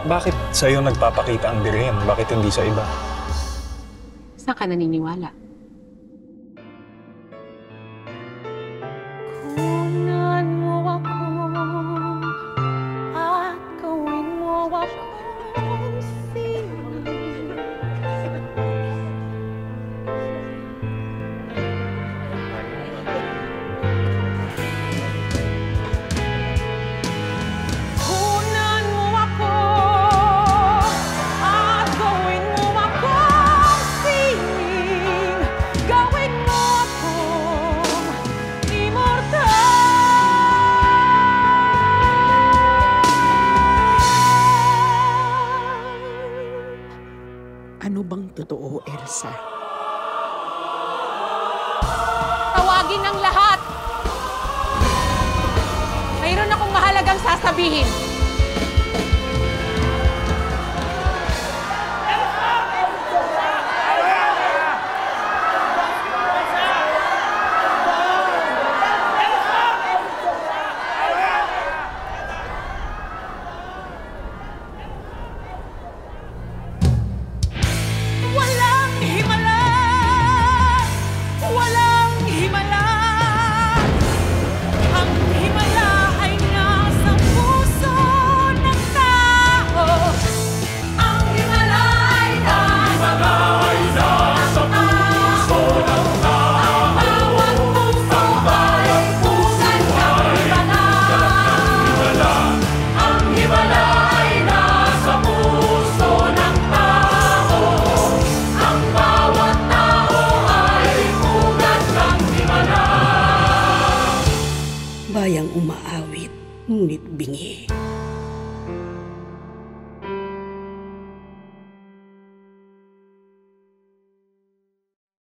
Bakit sa'yo nagpapakita ang Birhen? Bakit hindi sa iba? Saan ka naniniwala? Kunan mo ako at gawin mo akong sining. Kunan mo ako at gawin mo akong sining. Gawin mo akong Ano bang totoo, Elsa? Tawagin ang lahat! Mayroon akong mahalagang sasabihin. Walang himala! Walang himala! Ang himala ay nasa puso ng tao. Ang himala ay nasa puso ng tao. Ang bawat puso ay pusat ng himala. Ang himala ay nasa puso ng tao. Ang bawat tao ay ugat ng himala. Bayang umaawit, ngunit bingi.